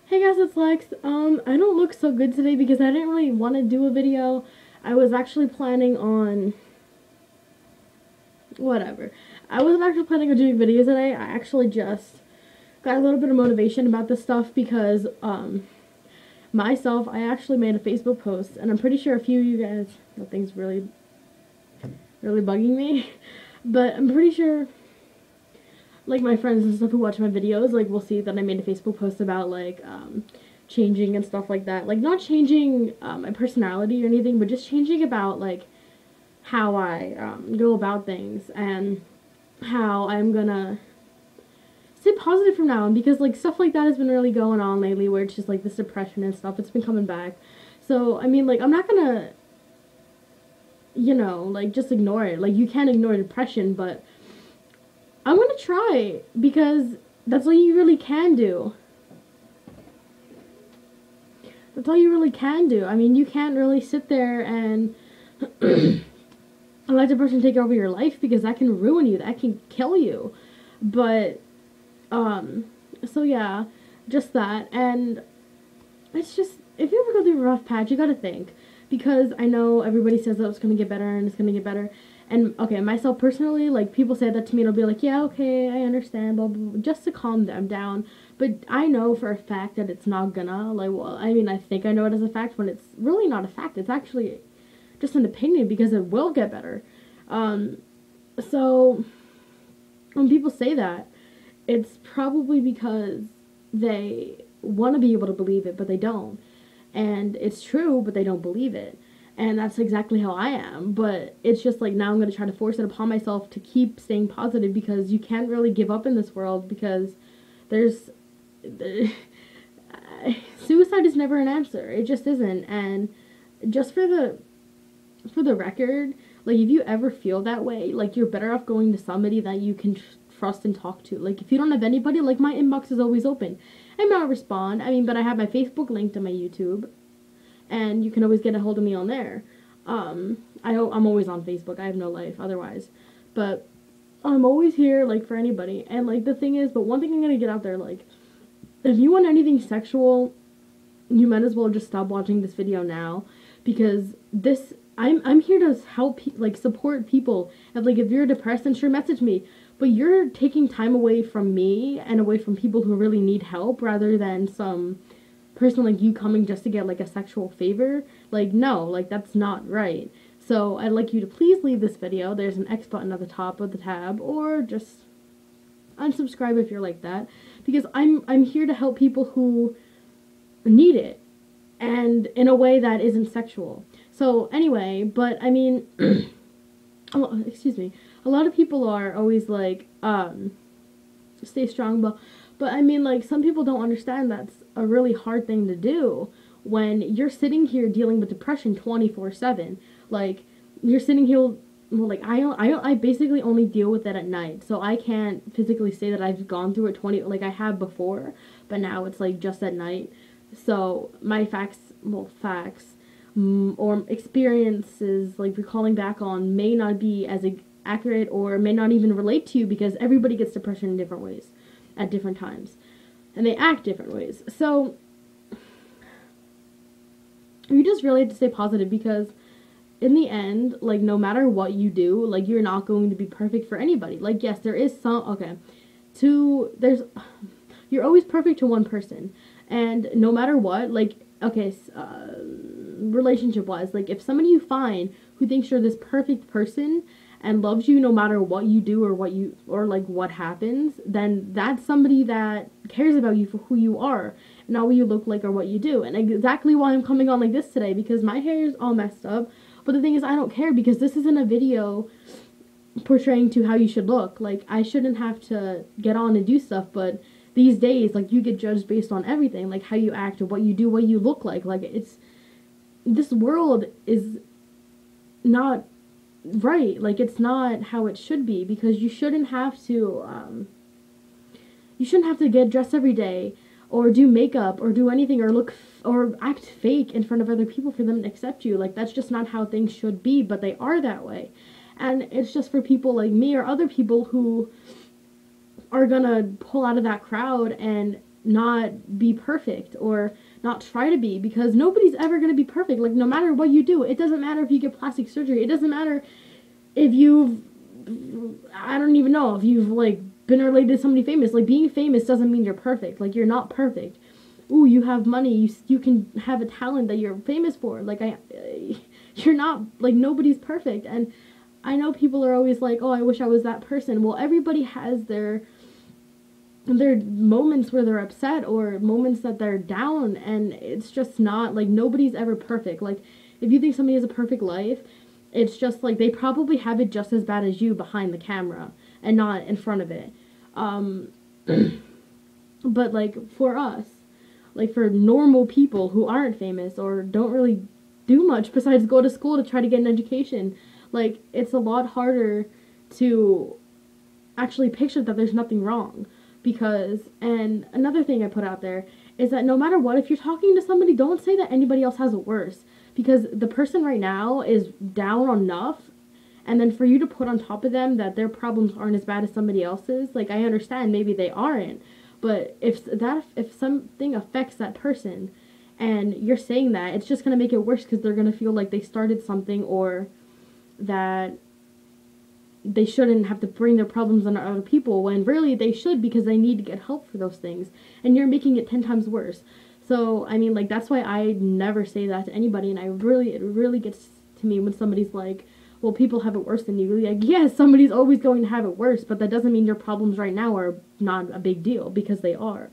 Hey guys, it's Lex. I don't look so good today because I didn't really want to do a video. I was actually planning on whatever. I wasn't actually planning on doing videos today. I actually just got a little bit of motivation about this stuff because myself, I actually made a Facebook post, and I'm pretty sure a few of you guys, nothing's really bugging me, but I'm pretty sure like my friends and stuff who watch my videos like will see that I made a Facebook post about like changing and stuff like that. Like not changing my personality or anything, but just changing about like how I go about things and how I'm gonna stay positive from now on, because like stuff like that has been really going on lately where it's just like this depression and stuff. It's been coming back. So I mean, like, I'm not gonna, like, just ignore it. Like, you can't ignore depression, but I'm gonna try because that's all you really can do. That's all you really can do. I mean, you can't really sit there and let depression take over your life, because that can ruin you. That can kill you. But, so yeah, just that. And it's just, if you ever go through a rough patch, you gotta think. Because I know everybody says that it's gonna get better and it's gonna get better. And, okay, myself personally, like, people say that to me and I'll be like, yeah, okay, I understand, blah, blah, blah, just to calm them down. But I know for a fact that it's not gonna, like, well, I mean, I think I know it as a fact when it's really not a fact. It's actually just an opinion, because it will get better. So, when people say that, it's probably because they want to be able to believe it, but they don't. And it's true, but they don't believe it. And that's exactly how I am. But it's just like, now I'm going to try to force it upon myself to keep staying positive, because you can't really give up in this world, because there's suicide is never an answer. It just isn't. And just for the record, like, if you ever feel that way, like, you're better off going to somebody that you can trust and talk to. Like, if you don't have anybody, like, my inbox is always open. I may not respond, I mean, but I have my Facebook linked to my YouTube, and you can always get a hold of me on there. I'm always on Facebook. I have no life otherwise. But I'm always here, like, for anybody. And, like, the thing is, but one thing I'm gonna get out there, like, if you want anything sexual, you might as well just stop watching this video now, because I'm here to help, like, support people. And, like, if you're depressed, then sure, message me. But you're taking time away from me and away from people who really need help, rather than some person like you coming just to get, like, a sexual favor. Like, no, like, that's not right. So I'd like you to please leave this video. There's an X button at the top of the tab, or just unsubscribe if you're like that, because I'm here to help people who need it, and in a way that isn't sexual. So anyway, but I mean, excuse me, a lot of people are always like, stay strong, but I mean, like, some people don't understand that's a really hard thing to do when you're sitting here dealing with depression 24/7. Like, you're sitting here, well, like, I basically only deal with it at night, so I can't physically say that I've gone through it like I have before, but now it's like just at night. So my facts, or experiences, like, recalling back on, may not be as accurate, or may not even relate to you, because everybody gets depression in different ways at different times, and they act different ways. So you just really have to stay positive, because in the end, like, no matter what you do, like, you're not going to be perfect for anybody. Like, yes, there is some, okay, you're always perfect to one person, and no matter what, like, okay, relationship wise, like, if somebody you find who thinks you're this perfect person and loves you no matter what you do, or like what happens, then that's somebody that cares about you for who you are, not what you look like or what you do. And exactly why I'm coming on like this today, because my hair is all messed up, but the thing is, I don't care, because this isn't a video portraying to how you should look. Like, I shouldn't have to get on and do stuff, but these days, like, you get judged based on everything, like how you act, or what you do, what you look like. Like, this world is not right. Like, it's not how it should be, because you shouldn't have to get dressed every day, or do makeup, or do anything, or or act fake in front of other people for them to accept you. Like, that's just not how things should be, but they are that way. And it's just for people like me or other people who are gonna pull out of that crowd and not be perfect or not try to be, because nobody's ever going to be perfect. Like, no matter what you do, it doesn't matter if you get plastic surgery. It doesn't matter if you've, I don't even know, if you've, like, been related to somebody famous. Like, being famous doesn't mean you're perfect. Like, you're not perfect. Ooh, you have money. You can have a talent that you're famous for. Like, you're not, like, nobody's perfect. And I know people are always like, oh, I wish I was that person. Well, everybody has their moments where they're upset or moments that they're down, and it's just not, like, nobody's ever perfect. Like, if you think somebody has a perfect life, it's just like they probably have it just as bad as you behind the camera and not in front of it. But, like, for us, like, for normal people who aren't famous or don't really do much besides go to school to try to get an education, like, it's a lot harder to actually picture that there's nothing wrong. Because, and another thing I put out there is that no matter what, if you're talking to somebody, don't say that anybody else has it worse. Because the person right now is down enough, and then for you to put on top of them that their problems aren't as bad as somebody else's, like, I understand maybe they aren't, but if something affects that person, and you're saying that, it's just going to make it worse, because they're going to feel like they started something, or that they shouldn't have to bring their problems on other people, when really they should, because they need to get help for those things, and you're making it 10 times worse. So, I mean, like, that's why I never say that to anybody, and it really gets to me when somebody's like, well, people have it worse than you. Like, yes, somebody's always going to have it worse, but that doesn't mean your problems right now are not a big deal, because they are.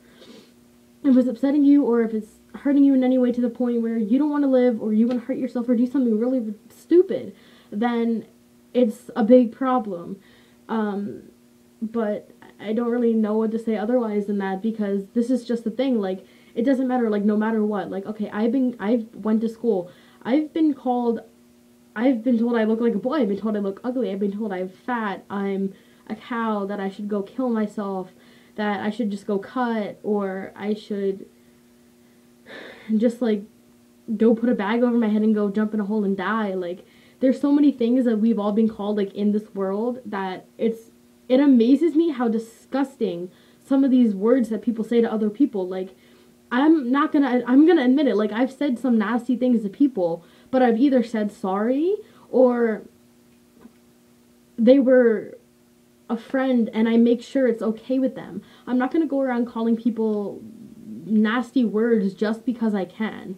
If it's upsetting you, or if it's hurting you in any way to the point where you don't want to live, or you want to hurt yourself, or do something really stupid, then it's a big problem. But I don't really know what to say otherwise than that, because this is just the thing. Like, it doesn't matter, like, no matter what. Like, okay, I've went to school. I've been told I look like a boy. I've been told I look ugly. I've been told I'm fat. I'm a cow, that I should go kill myself, that I should just go cut, or I should just, like, go put a bag over my head and go jump in a hole and die. Like, there's so many things that we've all been called, like, in this world, that it amazes me how disgusting some of these words that people say to other people. Like, I'm gonna admit it, like, I've said some nasty things to people, but I've either said sorry, or they were a friend and I make sure it's okay with them. I'm not gonna go around calling people nasty words just because I can.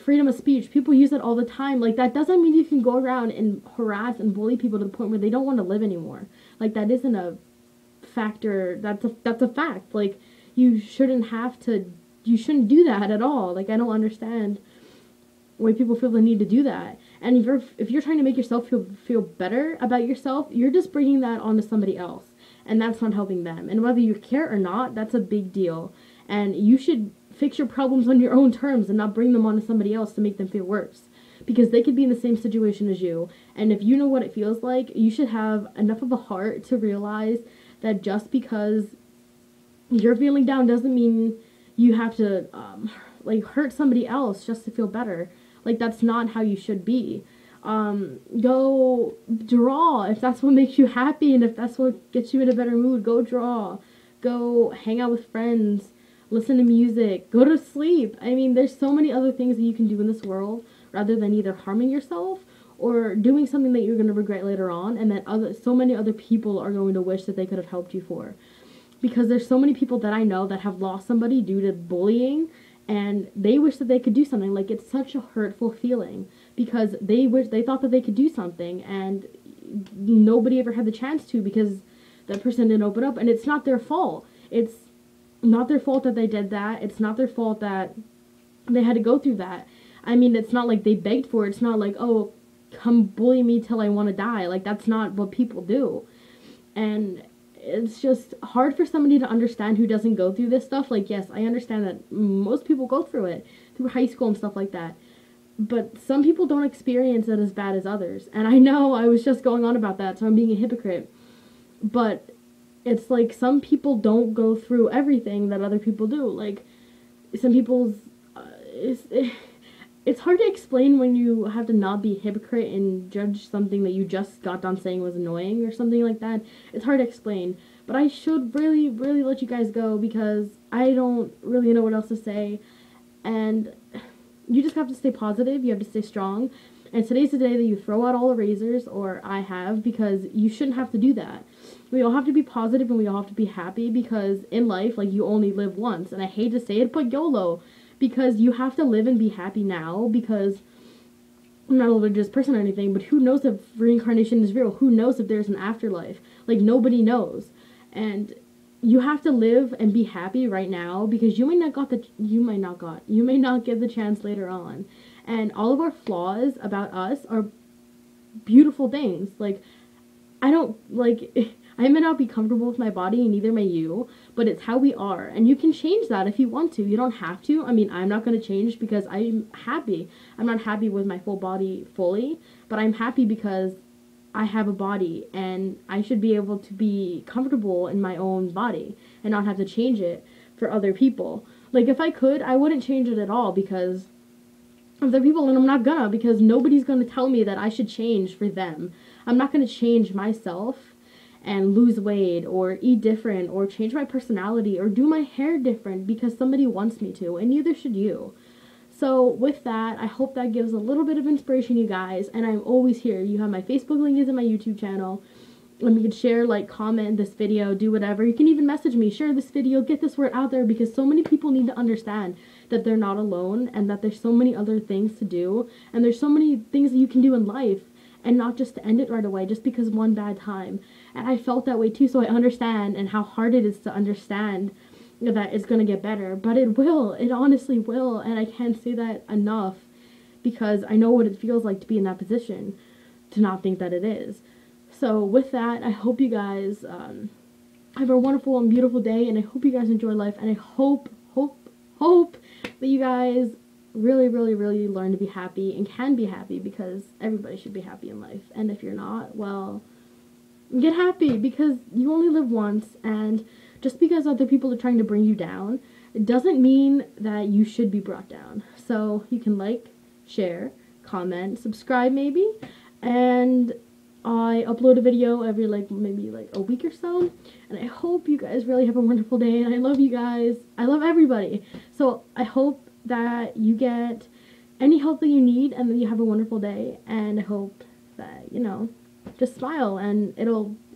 Freedom of speech, people use it all the time. Like, that doesn't mean you can go around and harass and bully people to the point where they don't want to live anymore. Like, that isn't a factor. That's a fact. Like, you shouldn't do that at all. Like, I don't understand why people feel the need to do that. And if you're trying to make yourself feel better about yourself, you're just bringing that onto somebody else, and that's not helping them. And whether you care or not, that's a big deal. And you should fix your problems on your own terms and not bring them onto somebody else to make them feel worse, because they could be in the same situation as you. And if you know what it feels like, you should have enough of a heart to realize that just because you're feeling down doesn't mean you have to like, hurt somebody else just to feel better. Like, that's not how you should be. Go draw if that's what makes you happy, and if that's what gets you in a better mood. Go draw. Go hang out with friends. Listen to music. Go to sleep. I mean, there's so many other things that you can do in this world rather than either harming yourself or doing something that you're going to regret later on, and that so many other people are going to wish that they could have helped you for. Because there's so many people that I know that have lost somebody due to bullying, and they wish that they could do something. Like, it's such a hurtful feeling, because they thought that they could do something, and nobody ever had the chance to, because that person didn't open up. And it's not their fault. It's not their fault that they did that. It's not their fault that they had to go through that. I mean, it's not like they begged for it. It's not like, oh, come bully me till I want to die. Like, that's not what people do. And it's just hard for somebody to understand who doesn't go through this stuff. Like, yes, I understand that most people go through it, through high school and stuff like that. But some people don't experience it as bad as others. And I know I was just going on about that, so I'm being a hypocrite. But it's like, some people don't go through everything that other people do. Like, some people's it's hard to explain when you have to not be a hypocrite and judge something that you just got done saying was annoying or something like that. It's hard to explain. But I should really, really let you guys go because I don't really know what else to say. And you just have to stay positive. You have to stay strong. And today's the day that you throw out all erasers, or I have, because you shouldn't have to do that. We all have to be positive and we all have to be happy because in life, like, you only live once. And I hate to say it, but YOLO. Because you have to live and be happy now because I'm not a religious person or anything, but who knows if reincarnation is real? Who knows if there's an afterlife? Like, nobody knows. And you have to live and be happy right now because you may not get the chance later on. And all of our flaws about us are beautiful things. Like, I don't, like, I may not be comfortable with my body, and neither may you, but it's how we are. And you can change that if you want to. You don't have to. I mean, I'm not going to change because I'm happy. I'm not happy with my full body fully, but I'm happy because I have a body, and I should be able to be comfortable in my own body and not have to change it for other people. Like, if I could, I wouldn't change it at all because of the people, and I'm not gonna, because nobody's gonna tell me that I should change for them. I'm not gonna change myself and lose weight or eat different or change my personality or do my hair different because somebody wants me to, and neither should you. So with that, I hope that gives a little bit of inspiration, you guys, and I'm always here. You have my Facebook link is in my YouTube channel. And you can share, like, comment this video, do whatever. You can even message me, share this video, get this word out there, because so many people need to understand that they're not alone and that there's so many other things to do and there's so many things that you can do in life and not just to end it right away just because one bad time. And I felt that way too, so I understand, and how hard it is to understand that it's going to get better, but it will. It honestly will, and I can't say that enough because I know what it feels like to be in that position, to not think that it is. So with that, I hope you guys have a wonderful and beautiful day, and I hope you guys enjoy life, and I hope that you guys really, really, really learn to be happy and can be happy, because everybody should be happy in life. And if you're not, well, get happy because you only live once, and just because other people are trying to bring you down, it doesn't mean that you should be brought down. So you can like, share, comment, subscribe maybe, and I upload a video every, maybe a week or so, and I hope you guys really have a wonderful day, and I love you guys. I love everybody. So I hope that you get any help that you need, and that you have a wonderful day, and I hope that, just smile, and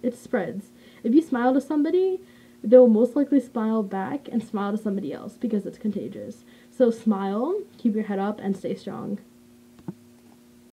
it spreads. If you smile to somebody, they'll most likely smile back and smile to somebody else because it's contagious. So smile, keep your head up, and stay strong.